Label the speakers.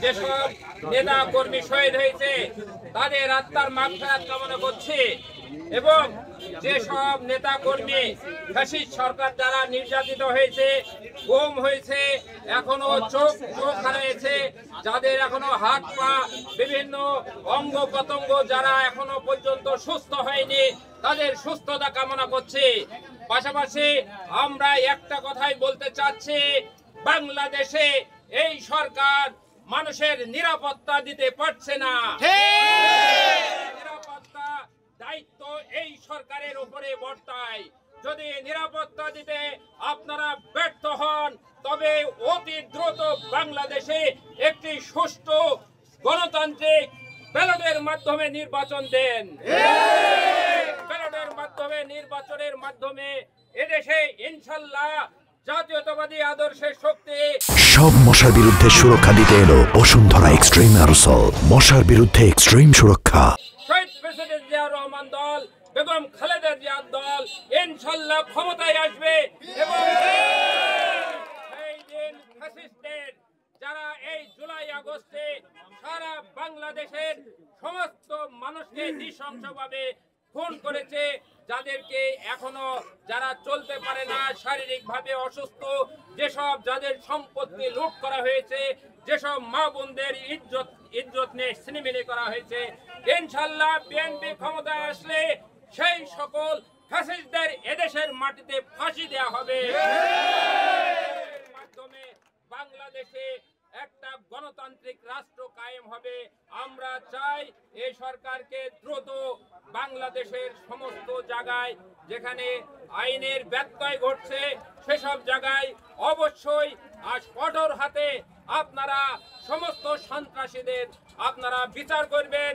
Speaker 1: যেসব নেতা কর্মী শহীদ হয়েছে তাদের আত্মার মাগফিরাত কামনা করছি এবং যেসব নেতা কর্মী ফ্যাসিস্ট সরকার দ্বারা নির্যাতিত হয়েছে, গুম হয়েছে, এখনো চোখ হারিয়েছে, যাদের এখনো হাত পা বিভিন্ন অঙ্গ প্রত্যঙ্গ যারা এখনো পর্যন্ত সুস্থ হয়নি তাদের সুস্থতা কামনা করছি। পাশাপাশি আমরা একটা কথাই বলতে চাচ্ছি, বাংলাদেশে এই সরকার মানুষের নিরাপত্তা দিতে পারছে না। নিরাপত্তা দায়িত্ব এই সরকারের উপরে বর্তায়। যদি নিরাপত্তা দিতে আপনারা ব্যর্থ হন তবে অতি দ্রুত বাংলাদেশে একটি সুষ্ঠু গণতান্ত্রিক ব্যালটের মাধ্যমে নির্বাচন দেন। ব্যালটের মাধ্যমে নির্বাচনের মাধ্যমে এদেশে ইনশাল্লাহ জাতীয়তাবাদী আদর্শের শক্তি।
Speaker 2: সব মশার বিরুদ্ধে সুরক্ষা দিতে এলো বসুন্ধরা এক্সট্রিম অ্যারোসল, মশার বিরুদ্ধে এক্সট্রিম সুরক্ষা।
Speaker 1: শহীদ প্রেসিডেন্ট জিয়া রহমান দল, বেগম খালেদা জিয়ার দল ইনশাল্লাহ ক্ষমতায় আসবে এবং সেই দিন ফ্যাসিস্টদের যারা এই জুলাই আগস্টে সারা বাংলাদেশের সমস্ত মানুষকে নৃশংসভাবে খুন করেছে, যাদেরকে এখনো যারা চলতে পারে না, শারীরিকভাবে অসুস্থ, যেসব যাদের সম্পত্তি লুট করা হয়েছে, যেসব মা বোনদের ইজ্জত নিয়ে ছিনিমিনি করা হয়েছে, ইনশাল্লাহ বিএনপি ক্ষমতায় আসলে সেই সকল ফ্যাসিস্টদের এদেশের মাটিতে ফাঁসি দেওয়া হবে। মাধ্যমে বাংলাদেশে একটা গণতান্ত্রিক রাষ্ট্র কায়েম হবে। আমরা চাই এই সরকারকে দ্রুত বাংলাদেশের সমস্ত জায়গায় যেখানে আইনের ব্যত্যয় ঘটছে সেসব জায়গায় অবশ্যই কঠোর হাতে আপনারা সমস্ত সন্ত্রাসীদের আপনারা বিচার করবেন।